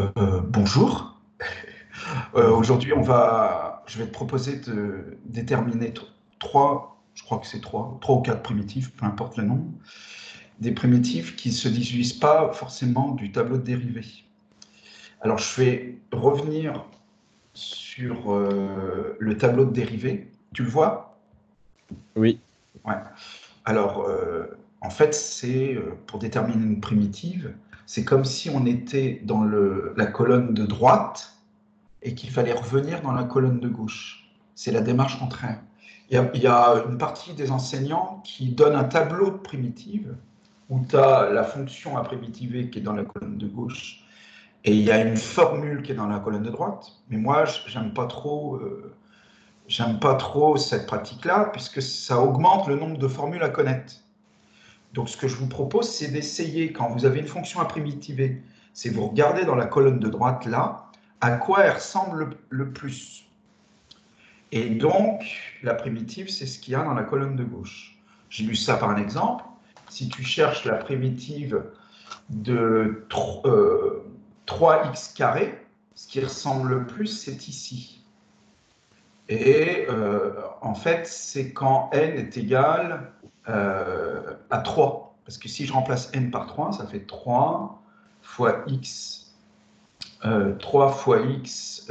Bonjour. Aujourd'hui, je vais te proposer de déterminer trois, je crois que c'est trois ou quatre primitives, peu importe le nombre, des primitives qui ne se déduisent pas forcément du tableau de dérivés. Alors, je vais revenir sur le tableau de dérivés. Tu le vois? Oui, Ouais. Alors, en fait, c'est pour déterminer une primitive, c'est comme si on était dans la colonne de droite et qu'il fallait revenir dans la colonne de gauche. C'est la démarche contraire. Il y a une partie des enseignants qui donnent un tableau de primitives où tu as la fonction à primitiver qui est dans la colonne de gauche et il y a une formule qui est dans la colonne de droite. Mais moi, j'aime pas trop cette pratique-là puisque ça augmente le nombre de formules à connaître. Donc, ce que je vous propose, c'est d'essayer, quand vous avez une fonction à primitiver, c'est vous regardez dans la colonne de droite là, à quoi elle ressemble le plus. Et donc, la primitive, c'est ce qu'il y a dans la colonne de gauche. J'ai lu ça par un exemple. Si tu cherches la primitive de 3x carré, ce qui ressemble le plus, c'est ici. Et en fait, c'est quand n est égal à 3. Parce que si je remplace n par 3, ça fait 3 fois x, 3 fois x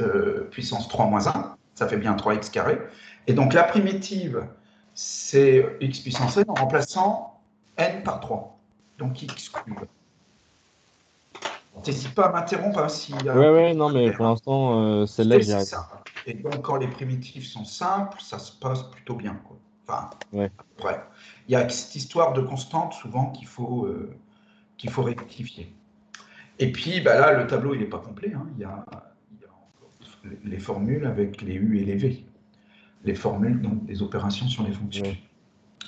puissance 3 moins 1. Ça fait bien 3x carré. Et donc la primitive, c'est x puissance n en remplaçant n par 3. Donc x cube. N'hésite pas à m'interrompre hein, s'il y a un ouais, truc ouais, qui non, va mais faire. pour Hein. l'instant, celle-là, L'idée, j'y c'est arrive. ça. Et donc, quand les primitives sont simples, ça se passe plutôt bien. Quoi. Enfin, Ouais. à peu près. Il y a cette histoire de constante, souvent, qu'il faut rectifier. Et puis, bah là, le tableau, il n'est pas complet. Hein. Il y a encore les formules avec les U et les V. Les formules, donc, des opérations sur les fonctions. Ouais.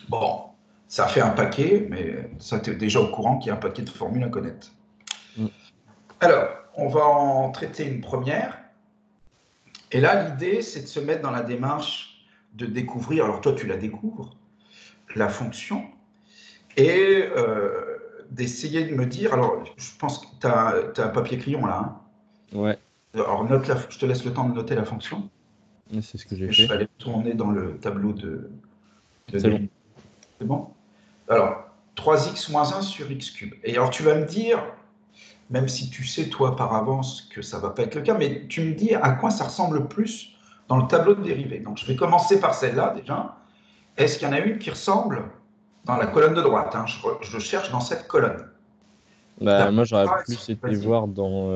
Bon, ça fait un paquet, mais ça, tu es déjà au courant qu'il y a un paquet de formules à connaître. Mm. Alors, on va en traiter une première. Et là, l'idée, c'est de se mettre dans la démarche de découvrir, alors toi, tu la découvres, la fonction, et d'essayer de me dire, alors, je pense que tu as un papier-crayon là, hein. Ouais, Alors, je te laisse le temps de noter la fonction. c'est ce que j'ai Je fait. vais aller tourner dans le tableau de C'est bon. dérivation. C'est bon? Alors, 3x moins 1 sur x cube. Et alors, tu vas me dire, même si tu sais, toi, par avance, que ça ne va pas être le cas, mais tu me dis à quoi ça ressemble plus dans le tableau de dérivée. Donc, je vais commencer par celle-là, déjà. Est-ce qu'il y en a une qui ressemble dans la colonne de droite hein, je cherche dans cette colonne. Bah, moi, D'après j'aurais toi, plus été vas-y. voir dans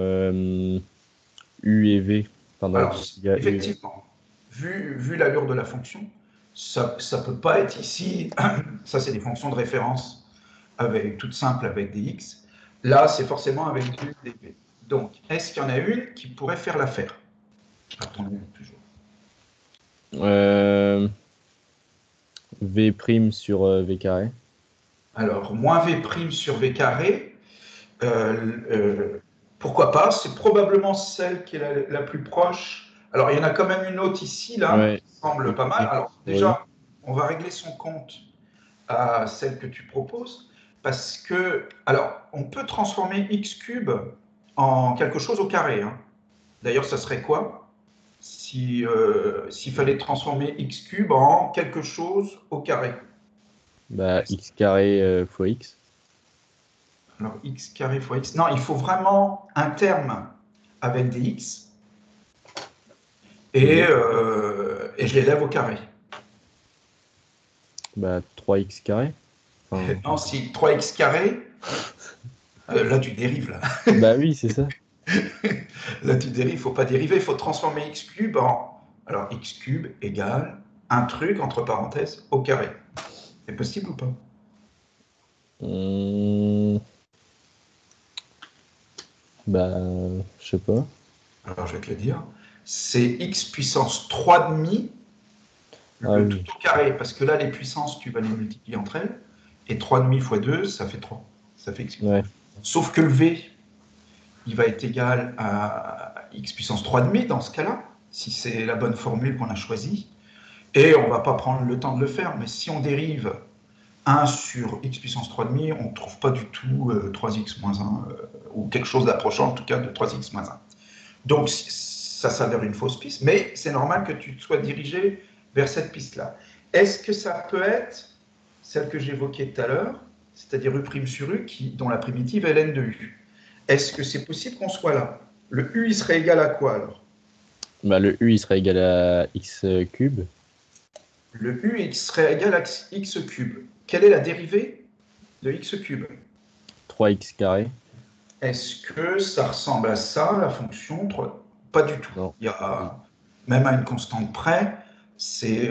U et V. Enfin, Alors, quand il y a U et V. effectivement, vu l'allure de la fonction, ça ne peut pas être ici. Ça, c'est des fonctions de référence toutes simples avec des x. Là, c'est forcément avec des u, des v. Donc, est-ce qu'il y en a une qui pourrait faire l'affaire? Attendez, toujours. Euh, V prime sur V carré. Alors, moins v' sur v carré, Euh, euh, pourquoi pas? C'est probablement celle qui est la plus proche. Alors, il y en a quand même une autre ici, là, Ouais, qui semble pas mal. X Alors, sur I. déjà, on va régler son compte à celle que tu proposes, parce que, alors, on peut transformer x cube en quelque chose au carré. Hein. D'ailleurs, ça serait quoi si, s'il fallait transformer x cube en quelque chose au carré? Bah, X carré fois X. Alors, x carré fois x. Non, il faut vraiment un terme avec des x Mhm. et je l'élève au carré. Bah, 3X carré. Enfin, Non, si 3x carré, là tu dérives là. bah oui, c'est ça. Là tu dérives, il ne faut pas dériver, il faut transformer x cube en. Alors x cube égale un truc entre parenthèses au carré. C'est possible ou pas? Hum, Bah, je sais pas. Alors je vais te le dire. C'est x puissance 3,5 Ah le tout oui. au carré, parce que là les puissances, tu vas les multiplier entre elles, et 3,5 fois 2, ça fait 3. Ça fait x cube. Ouais. Sauf que le v, il va être égal à x puissance 3,5 dans ce cas-là, si c'est la bonne formule qu'on a choisie. Et on ne va pas prendre le temps de le faire, mais si on dérive 1 sur x puissance 3,5, on ne trouve pas du tout 3x moins 1, ou quelque chose d'approchant en tout cas de 3x moins 1. Donc ça s'avère une fausse piste, mais c'est normal que tu sois dirigé vers cette piste-là. Est-ce que ça peut être celle que j'évoquais tout à l'heure, c'est-à-dire U' sur U, dont la primitive est ln de U? Est-ce que c'est possible qu'on soit là? Le U, il serait égal à quoi alors? Bah, le U, il serait égal à x cube. Le U, il serait égal à x cube. Quelle est la dérivée de x cube? 3x carré. Est-ce que ça ressemble à ça, la fonction 3? Pas du tout. Non. Il y a, même à une constante près, c'est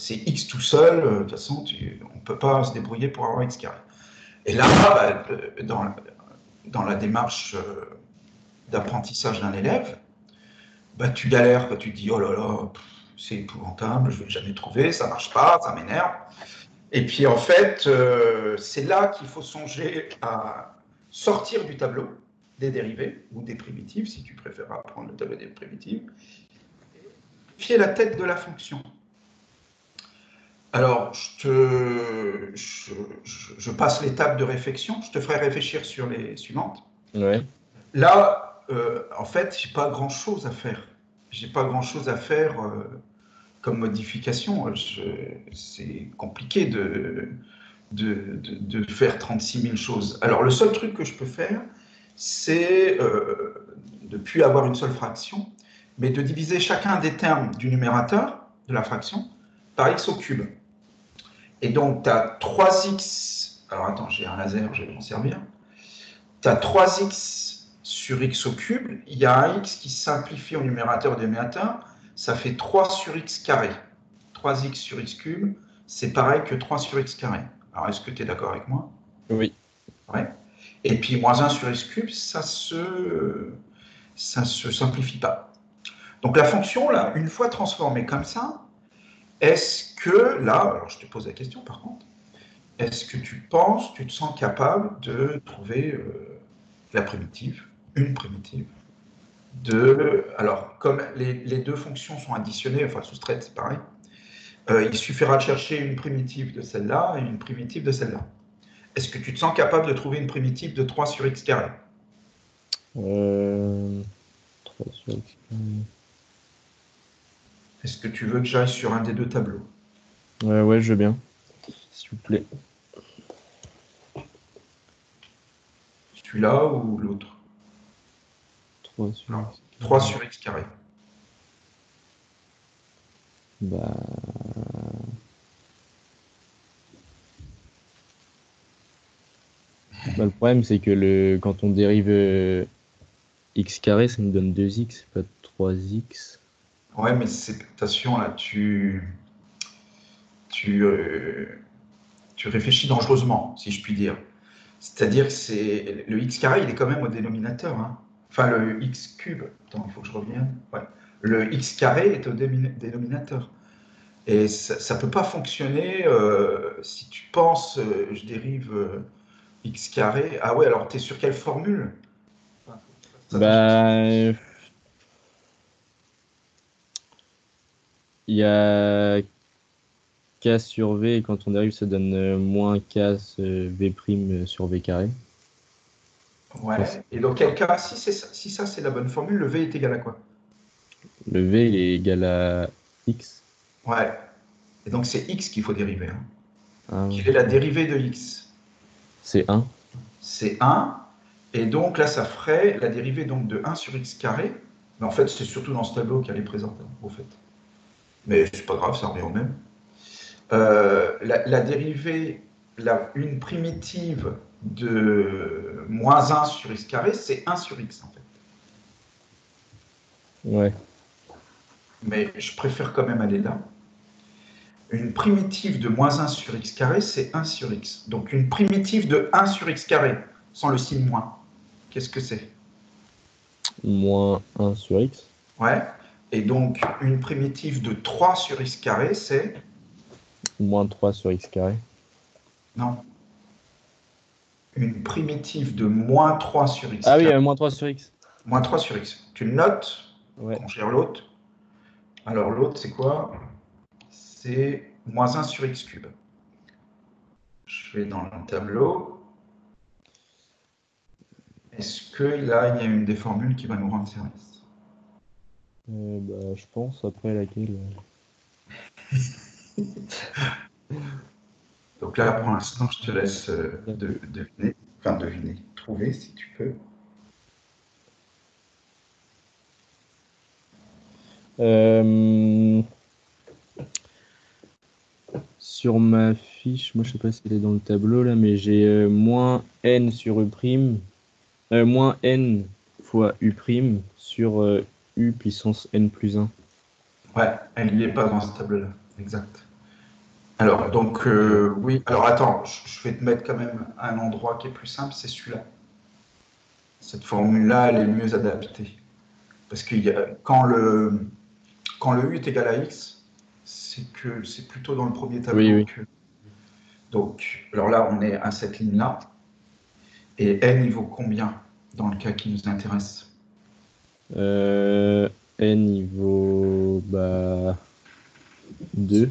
x tout seul. De toute façon, on ne peut pas se débrouiller pour avoir x carré. Et là, dans la démarche d'apprentissage d'un élève, tu galères, tu te dis, oh là là, c'est épouvantable, je ne vais jamais trouver, ça ne marche pas, ça m'énerve. Et puis en fait, c'est là qu'il faut songer à sortir du tableau des dérivés ou des primitives, si tu préfères apprendre le tableau des primitives, et vérifier la tête de la fonction. Alors, je passe l'étape de réflexion, je te ferai réfléchir sur les suivantes. Ouais. Là, en fait, je n'ai pas grand-chose à faire. Je n'ai pas grand-chose à faire comme modification. C'est compliqué de faire 36 000 choses. Alors, le seul truc que je peux faire, c'est de ne plus avoir une seule fraction, mais de diviser chacun des termes du numérateur de la fraction par x au cube. Et donc, tu as 3x... Alors, attends, j'ai un laser, je vais m'en servir. Tu as 3x sur x au cube. Il y a un x qui simplifie au numérateur et au dénominateur. Ça fait 3 sur x carré. 3x sur x cube, c'est pareil que 3 sur x carré. Alors, est-ce que tu es d'accord avec moi? Oui. Ouais. Et puis, moins 1 sur x cube, ça se simplifie pas. Donc, la fonction, là, une fois transformée comme ça, est-ce que, là, alors je te pose la question par contre, est-ce que tu te sens capable de trouver la primitive, une primitive, alors, comme les deux fonctions sont additionnées, enfin soustraites, c'est pareil, il suffira de chercher une primitive de celle-là et une primitive de celle-là. Est-ce que tu te sens capable de trouver une primitive de 3 sur x carré? 3 sur x carré. Est-ce que tu veux que j'aille sur un des deux tableaux? Ouais, je veux bien. S'il vous plaît. Celui-là ou l'autre? 3 sur Non, x. 3 sur x carré. Bah... le problème, c'est que quand on dérive x carré, ça nous donne 2x, pas 3x. Ouais, mais attention, là, tu réfléchis dangereusement, si je puis dire. C'est-à-dire que le x carré, il est quand même au dénominateur. Hein. Enfin, le x cube. Attends, il faut que je revienne. Ouais. Le x carré est au dénominateur. Et ça ne peut pas fonctionner si tu penses, je dérive x carré. Ah ouais, alors tu es sur quelle formule? Bah... Il y a k sur v, et quand on dérive, ça donne moins k v' sur v carré. Ouais, et dans quel cas, si ça c'est la bonne formule, le v est égal à quoi? Le v il est égal à x. Ouais, et donc c'est x qu'il faut dériver. Hein. Ah, ouais. Quelle est la dérivée de x? C'est 1. C'est 1, et donc là ça ferait la dérivée donc, de 1 sur x carré, mais en fait c'est surtout dans ce tableau qu'elle est présente, hein, au fait. Mais c'est pas grave, ça revient au même. La dérivée, une primitive de moins 1 sur x carré, c'est 1 sur x en fait. Ouais. Mais je préfère quand même aller là. Une primitive de moins 1 sur x carré, c'est 1 sur x. Donc une primitive de 1 sur x carré, sans le signe moins, qu'est-ce que c'est? Moins 1 sur x. Ouais. Et donc une primitive de 3 sur x carré, c'est? Moins 3 sur x carré. Non. Une primitive de moins 3 sur x Ah carré. oui, moins 3 sur x. Moins 3 sur x. Tu le notes, ouais. On gère l'autre. Alors l'autre, c'est quoi? C'est moins 1 sur x cube. je vais dans le tableau. Est-ce que là, il y a une des formules qui va nous rendre service? Bah, je pense, après laquelle. Donc là, pour l'instant, je te laisse deviner, enfin deviner, trouver si tu peux. Sur ma fiche, moi je sais pas si elle est dans le tableau là, mais j'ai moins n sur u', moins n fois u' sur u puissance n plus 1. Ouais, elle n'y est pas dans ce tableau-là, exact. Alors, donc, oui, alors attends, je vais te mettre quand même un endroit qui est plus simple, c'est celui-là. Cette formule-là, elle est mieux adaptée. Parce que quand le u est égal à x, c'est que c'est plutôt dans le premier Oui, tableau oui. que. Donc, alors là, on est à cette ligne-là. Et n, il vaut combien dans le cas qui nous intéresse? N il vaut 2.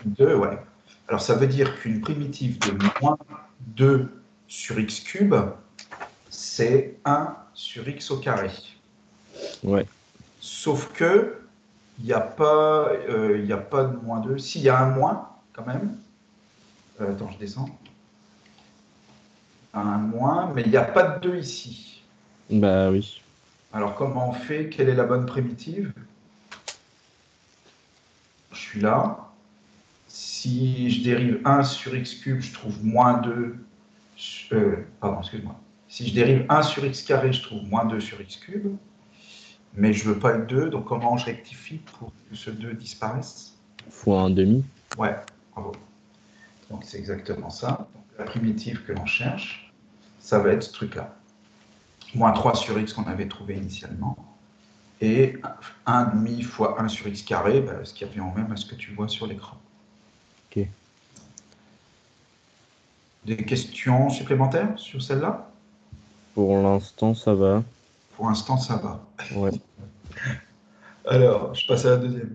2, ouais. Alors, ça veut dire qu'une primitive de moins 2 sur x cube, c'est 1 sur x au carré. Ouais. Sauf que il n'y a pas de moins 2. S'il y a un moins, quand même. Attends, je descends. Un moins, mais il n'y a pas de 2 ici. Bah oui. Alors, comment on fait? Quelle est la bonne primitive? Je suis là. Si je dérive 1 sur x cube, je trouve moins 2. Pardon, excuse-moi. Si je dérive 1 sur x carré, je trouve moins 2 sur x cube. Mais je ne veux pas le 2, donc comment je rectifie pour que ce 2 disparaisse? Fois un demi. Ouais, bravo. Donc c'est exactement ça. Donc, la primitive que l'on cherche, ça va être ce truc-là. Moins 3 sur x qu'on avait trouvé initialement. Et 1,5 fois 1 sur x carré, ce qui revient au même à ce que tu vois sur l'écran. Ok. Des questions supplémentaires sur celle-là? Pour l'instant, ça va. Pour l'instant, ça va. Ouais. Alors, je passe à la deuxième.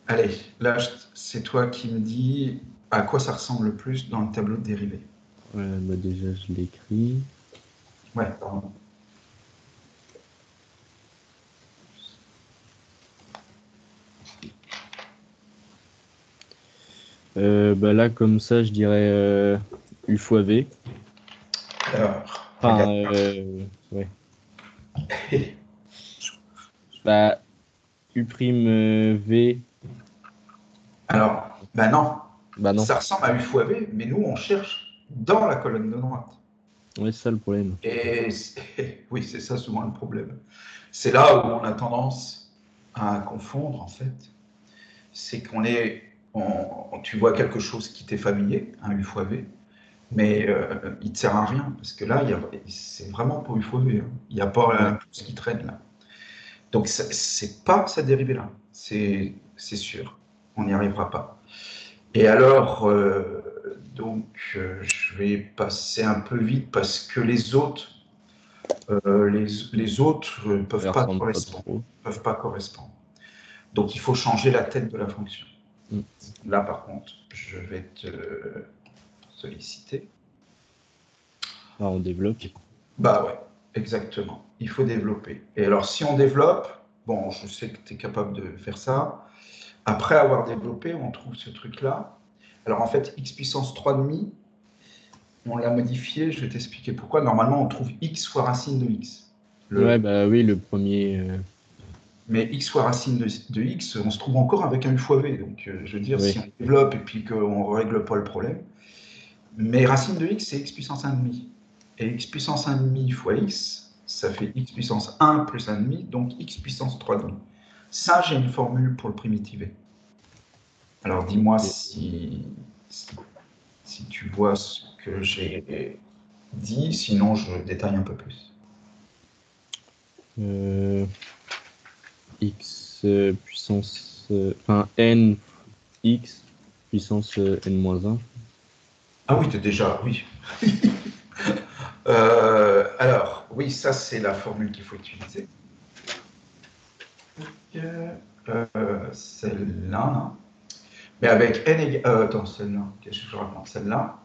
Allez, là, c'est toi qui me dis à quoi ça ressemble le plus dans le tableau de dérivée. Bah déjà, je l'écris. Ouais, pardon. Bah là, comme ça, je dirais u fois v. Alors, Enfin, regarde. ouais. Bah, u' v. Alors, ben non, Bah non. ça ressemble à U fois V, mais nous, on cherche dans la colonne de droite. Ouais, c'est ça le problème. Et oui, c'est ça souvent le problème. C'est là où on a tendance à confondre, en fait. C'est qu'on est, tu vois quelque chose qui t'est familier, un U fois V, mais il ne te sert à rien, parce que là, c'est vraiment pour U fois V. Hein. Il n'y a pas un plus qui traîne là. Donc, c'est pas cette dérivée-là, c'est sûr. On n'y arrivera pas. Et alors, je vais passer un peu vite parce que les autres ne peuvent Ça pas ressemble pas correspondre. trop. Peuvent pas correspondre. Donc, il faut changer la tête de la fonction. Mm. Là, par contre, je vais te solliciter. Ah, on développe. Bah ouais, exactement. Il faut développer. Et alors, si on développe, bon, je sais que tu es capable de faire ça. Après avoir développé, on trouve ce truc-là. Alors, en fait, x puissance 3,5, on l'a modifié, je vais t'expliquer pourquoi. Normalement, on trouve x fois racine de x. Ouais, bah oui, le premier. Mais x fois racine de x, on se trouve encore avec un u fois v. Donc, je veux dire, Oui. si on développe et puis qu'on ne règle pas le problème. Mais racine de x, c'est x puissance 1,5. Et x puissance 1,5 fois x, ça fait x puissance 1 plus 1,5, donc x puissance 3,5. Ça, j'ai une formule pour le primitiver. Alors, dis-moi si tu vois ce que j'ai dit, sinon je détaille un peu plus. X puissance. Enfin, n x puissance n-1. Ah oui, déjà, oui. Alors, oui, ça c'est la formule qu'il faut utiliser. Celle-là. Mais avec n égale... attends, celle-là, qu'est-ce que je raconte? Celle-là.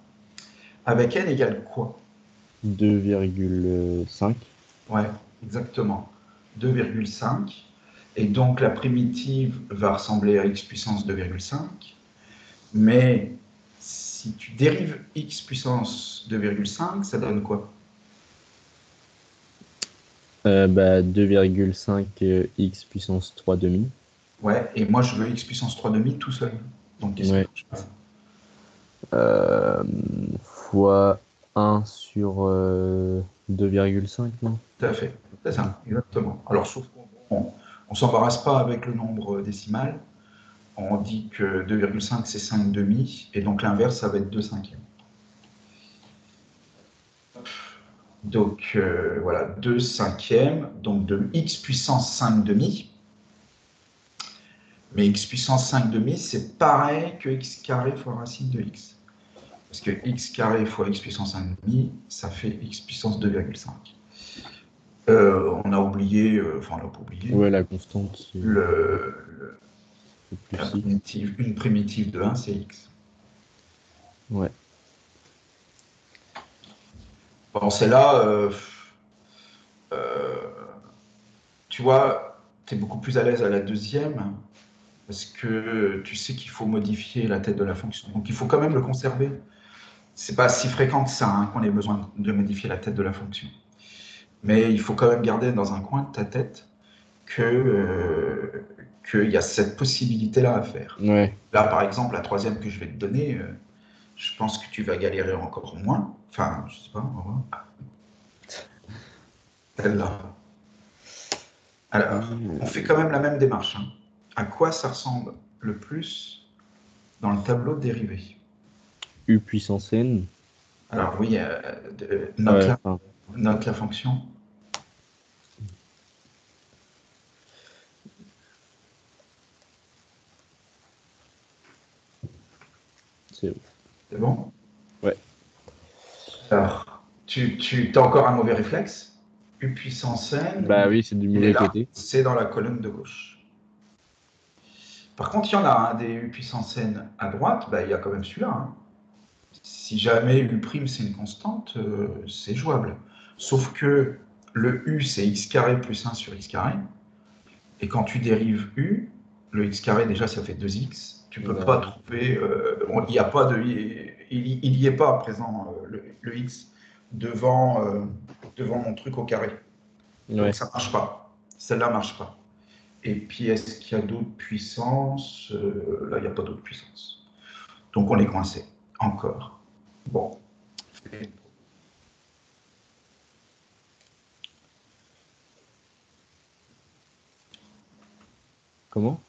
Avec n égale quoi? 2,5. Ouais, exactement. 2,5. Et donc, la primitive va ressembler à x puissance 2,5. Mais si tu dérives x puissance 2,5, ça donne quoi? 2,5 x puissance 3 demi. Ouais, et moi, je veux x puissance 3 demi tout seul. Donc, qu'est-ce qu'il Ouais. faut que je fasse? Fois 1 sur 2,5, non? Tout à fait, c'est ça, exactement. Alors, sauf qu'on ne s'embarrasse pas avec le nombre décimal. On dit que 2,5 c'est 5 demi, et donc l'inverse, ça va être 2 cinquièmes. Donc voilà, 2 cinquièmes, donc de x puissance 5 demi. Mais x puissance 5 demi, c'est pareil que x carré fois racine de x. Parce que x carré fois x puissance 5 demi, ça fait x puissance 2,5. On a oublié, enfin on n'a pas oublié, Ouais, la constante, c'est plus x. une primitive de 1, c'est x. Ouais. Bon, celle-là, tu vois, tu es beaucoup plus à l'aise à la deuxième, parce que tu sais qu'il faut modifier la tête de la fonction. Donc il faut quand même le conserver. C'est pas si fréquent que ça qu'on ait besoin de modifier la tête de la fonction. Mais il faut quand même garder dans un coin de ta tête qu'il y a cette possibilité-là à faire. Ouais. Là, par exemple, la troisième que je vais te donner, je pense que tu vas galérer encore moins. Enfin, je sais pas, on va voir. Celle-là. Alors, on fait quand même la même démarche. Hein. À quoi ça ressemble le plus dans le tableau de dérivés? U puissance n. Alors oui, note, Enfin, note la fonction. c'est C'est bon? Ouais. Alors, tu as encore un mauvais réflexe. U puissance n, Bah oui, c'est du il est mauvais là. côté. C'est dans la colonne de gauche. Par contre, il y en a un des U puissance n à droite, bah, il y a quand même celui-là. Hein. Si jamais U' c'est une constante, c'est jouable. Sauf que le U, c'est x carré plus 1 sur x carré. Et quand tu dérives U, le x carré, déjà, ça fait 2x. Tu ne peux pas Bah, trouver. Il n'y a pas de. Il n'y est pas présent, le x, devant mon truc au carré. Donc, ouais. ça ne marche pas. Celle-là ne marche pas. Et puis, est-ce qu'il y a d'autres puissances? Là, il n'y a pas d'autres puissances. Donc, on est coincé. Encore. Bon. Comment?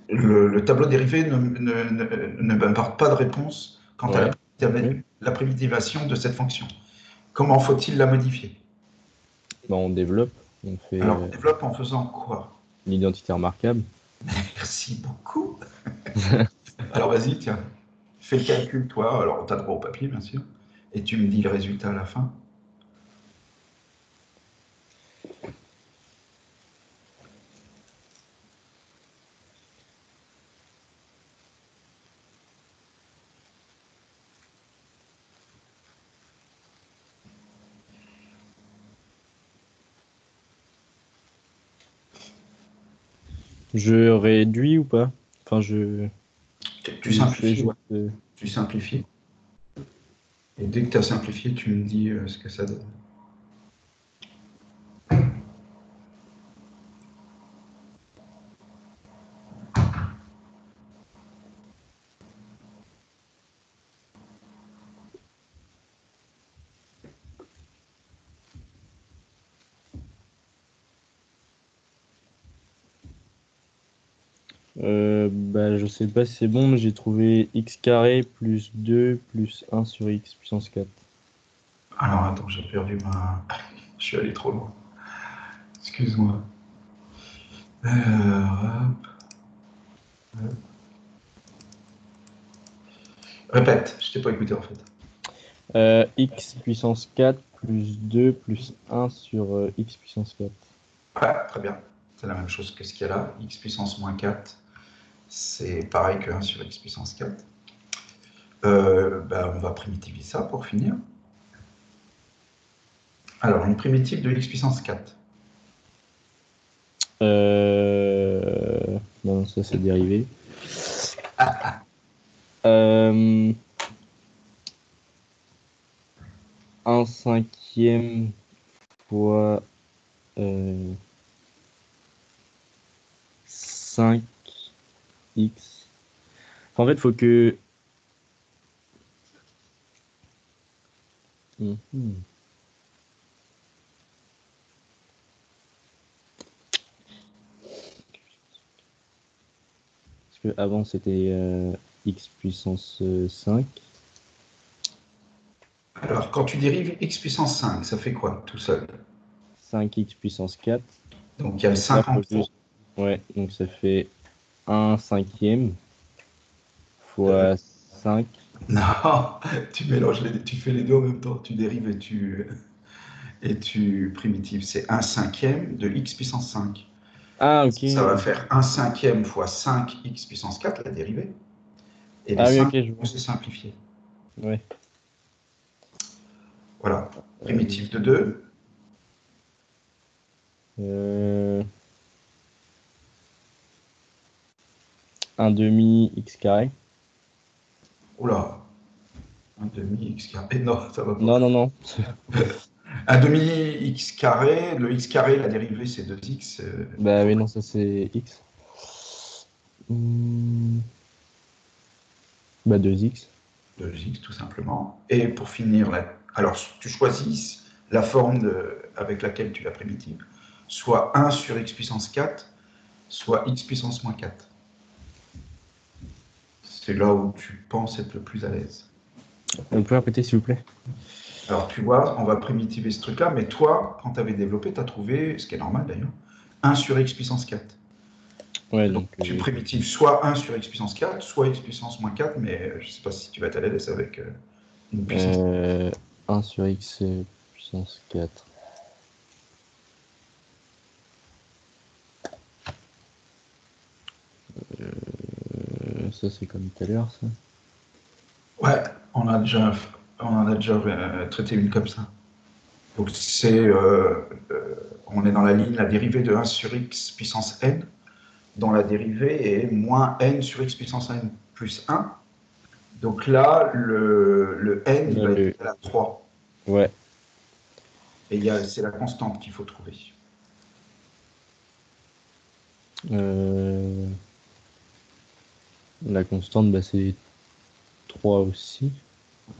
Le tableau dérivé ne m'apporte pas de réponse quant à Ouais. Oui. la primitivation de cette fonction. Comment faut-il la modifier? Bah, on développe. On fait Alors, on développe en faisant quoi? l'identité remarquable. Merci beaucoup. Alors, vas-y, tiens, fais le calcul, toi. Alors, tu as droit au papier, bien sûr. Et tu me dis le résultat à la fin. Je réduis ou pas? Enfin, je. Tu Ou je fais simplifies, ouais. juste. Tu simplifies. Et dès que tu as simplifié, tu me dis ce que ça donne. Bah, je sais pas si c'est bon, mais j'ai trouvé x carré plus 2 plus 1 sur x puissance 4. Alors, attends, j'ai perdu ma... Je suis allé trop loin. Excuse-moi. Hop, hop. Répète, je t'ai pas écouté en fait. X puissance 4 plus 2 plus 1 sur x puissance 4. Ouais, très bien. C'est la même chose que ce qu'il y a là. X puissance moins 4 c'est pareil que 1 sur x puissance 4. On va primitiver ça pour finir. Alors, une primitive de x puissance 4. Non, ça c'est dérivé. 1/5 fois 5x. En fait, il faut que... Parce que avant c'était x puissance 5. Alors, quand tu dérives x puissance 5, ça fait quoi tout seul? 5x puissance 4. Donc, il y a le 5 en trop. Ouais, donc ça fait 1/5 fois 5. Non, tu mélanges tu fais les deux en même temps. Tu dérives et tu primitives. C'est 1/5 de x puissance 5. Ah, ok. Ça va faire 1/5 fois 5x puissance 4, la dérivée. Et les Ah oui, 5, ok, je vois. on s'est simplifié. Ouais. Voilà. Primitive de 2. 1/2 x carré. Oula. 1/2 x carré. Non, ça va pas. Non, non, non. 1/2 x carré. Le x carré, la dérivée, c'est 2x. Bah oui, non, ça c'est x. Bah 2x. 2x, tout simplement. Et pour finir, alors tu choisis la forme avec laquelle tu la primitives. Soit 1 sur x puissance 4, soit x puissance moins 4. C'est là où tu penses être le plus à l'aise. Vous pouvez répéter s'il vous plaît? Alors tu vois, on va primitiver ce truc-là, mais toi, quand tu avais développé, tu as trouvé, ce qui est normal d'ailleurs, 1 sur x puissance 4. Ouais, Donc tu primitives soit 1 sur x puissance 4, soit x puissance moins 4, mais je ne sais pas si tu vas être à l'aise avec une puissance. 1 sur x puissance 4. Ça c'est comme tout à l'heure, ça. Ouais, on en a déjà traité une comme ça. Donc on est dans la ligne, la dérivée de 1 sur x puissance n, dont la dérivée est moins n sur x puissance n plus 1. Donc là, le n, il va être égal à 3. Ouais. Et c'est la constante qu'il faut trouver. La constante, bah, c'est 3 aussi.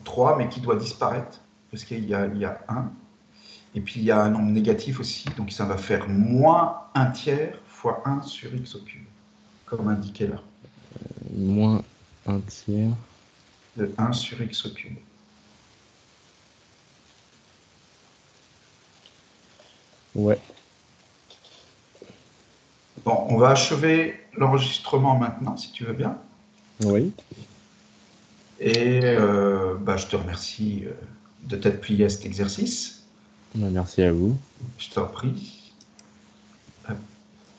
3, mais qui doit disparaître, parce qu'il y a 1. Et puis il y a un nombre négatif aussi, donc ça va faire moins 1 tiers fois 1 sur x au cube, comme indiqué là. Moins 1 tiers. De 1 sur x au cube. Ouais. Bon, on va achever l'enregistrement maintenant, si tu veux bien. Oui. Et je te remercie de t'être plié à cet exercice. Merci à vous. Je t'en prie.